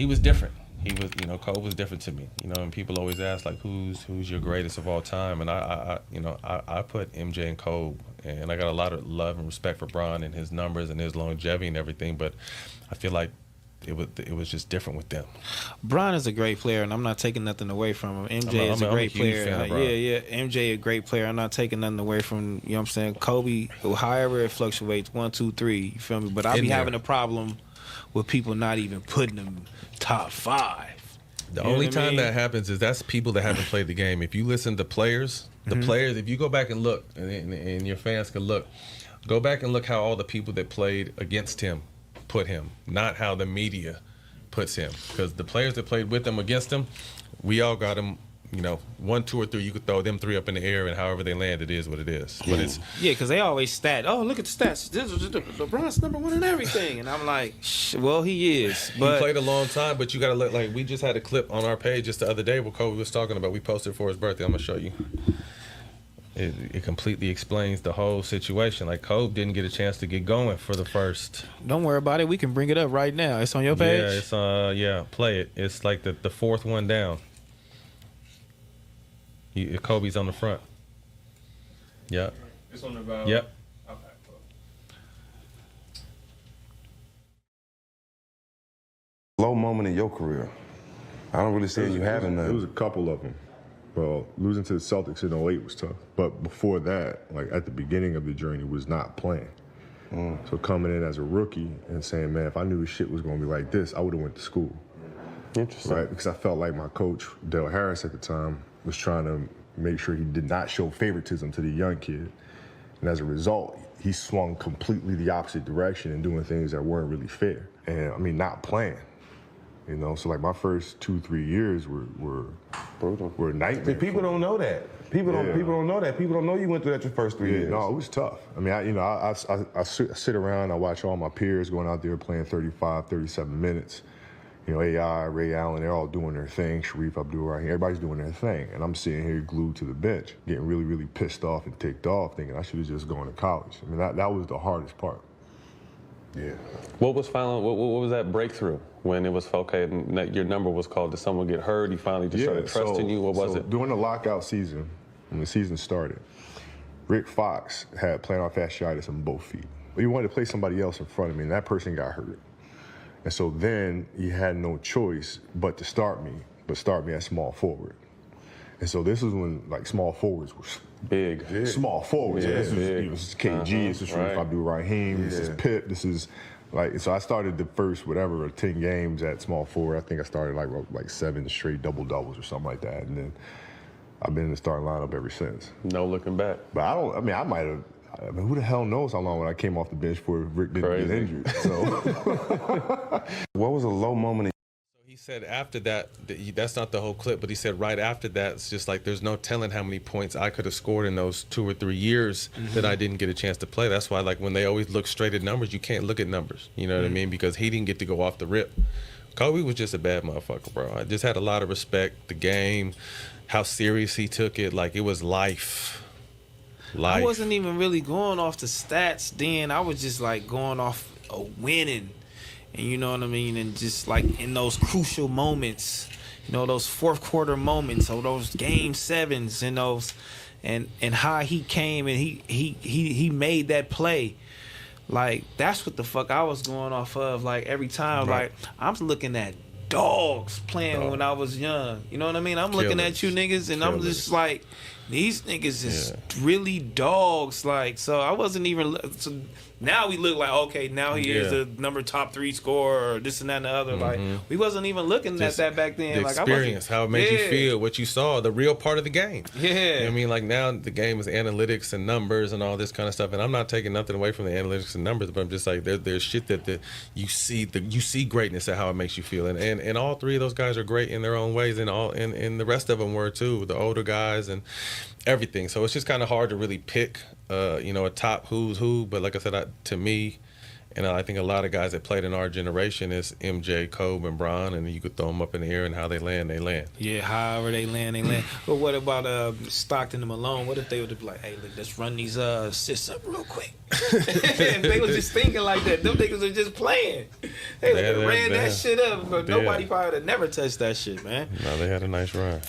he was different. He was, Kobe was different to me. And people always ask like, who's your greatest of all time? And I put MJ and Kobe, and I got a lot of love and respect for Bron and his numbers and his longevity and everything. But I feel like it was just different with them. Bron is a great player, and I'm not taking nothing away from him. MJ is a great player. MJ a great player. I'm not taking nothing away from, you know what I'm saying? Kobe, however it fluctuates, 1, 2, 3, you feel me? But I be having a problem with people not even putting them top 5. The only time that happens is that's people that haven't played the game. If you listen to players, players, if you go back and look, and your fans can look, go back and look how all the people that played against him put him, not how the media puts him. Because the players that played with him, against him, we all got him, 1, 2, or 3. You could throw them 3 up in the air, and however they land, it is what it is. But it's because they always stat. Oh, look at the stats. LeBron's #1 in everything, and I'm like, well, he is. But he played a long time, but you got to look. Like, we just had a clip on our page just the other day where Kobe was talking about. We posted for his birthday. I'm gonna show you. It completely explains the whole situation. Like, Kobe didn't get a chance to get going for the first. Don't worry about it. We can bring it up right now. It's on your page. Yeah, it's play it. It's like the 4th one down. Kobe's on the front. Yep. It's on the valve. Yep. Low moment in your career. I don't really see you having none. There was a couple of them. Well, losing to the Celtics in '08 was tough. But before that, like at the beginning of the journey, was not playing. So coming in as a rookie and saying, man, if I knew shit was going to be like this, I would have went to school. Interesting. Right? Because I felt like my coach, Dale Harris at the time, was trying to make sure he did not show favoritism to the young kid. And as a result, he swung completely the opposite direction and doing things that weren't really fair. And, I mean, not playing. So like my first 2-3 years were brutal. Were nightmares. People don't know that. People don't know that. People don't know you went through that your first 3 years. No, it was tough. I mean, I sit around, I watch all my peers going out there playing 35, 37 minutes. AI, Ray Allen, they're all doing their thing. Sharif Abdul-Rahim, everybody's doing their thing. And I'm sitting here glued to the bench, getting really, really pissed off and ticked off, thinking I should have just gone to college. I mean, that was the hardest part. Yeah. What was that breakthrough when it was okay and that your number was called? Did someone get hurt? He finally just started trusting you? What was it? During the lockout season, when the season started, Rick Fox had plantar fasciitis in both feet. But he wanted to play somebody else in front of me, and that person got hurt. And so then he had no choice but to start me at small forward. And so this is when like small forwards were big. Small forwards. Yeah, this is KG, this is Sharif Abdul-Rahim, this is Pip, this is like, so I started the first 10 games at small forward. I think I started like 7 straight double-doubles or something like that. And then I've been in the starting lineup ever since. No looking back. But who the hell knows how long when I came off the bench before Rick didn't get injured. So what was a low moment in he said after that, that's not the whole clip, but he said right after that, it's just like there's no telling how many points I could have scored in those 2 or 3 years that I didn't get a chance to play. That's why, like, when they always look straight at numbers, you can't look at numbers. You know what I mean? Because he didn't get to go off the rip. Kobe was just a bad motherfucker, bro. I just had a lot of respect. The game, how serious he took it, like it was life. I wasn't even really going off the stats then. I was just like going off winning. And you know what I mean? And just like in those crucial moments, those fourth quarter moments or those game 7s and those and how he came and he made that play. Like, that's what the fuck I was going off of. Like, every time, like, I'm looking at dogs playing when I was young. You know what I mean? I'm looking at you niggas and I'm just like, these niggas is really dogs. Like, so I wasn't even. So now we look like, okay, now he is the top 3 scorer or this and that and the other. Like, we wasn't even looking just at that back then. The like, experience, how it made you feel, what you saw, the real part of the game. Yeah. You know what I mean? Like, now the game is analytics and numbers and all this kind of stuff. And I'm not taking nothing away from the analytics and numbers, but I'm just like, there's shit that you see greatness at how it makes you feel. And all 3 of those guys are great in their own ways, and the rest of them were too, the older guys and everything. So it's just kind of hard to really pick a top who's who. But like I said, to me, And I think a lot of guys that played in our generation is MJ, Kobe, and Bron, and you could throw them up in the air, and how they land, they land. Yeah, however they land, they land. But what about Stockton and Malone? What if they would be like, hey, look, let's run these assists up real quick? If they was just thinking like that, them niggas are just playing. They ran that shit up, but nobody probably would have never touched that shit, man. No, they had a nice run.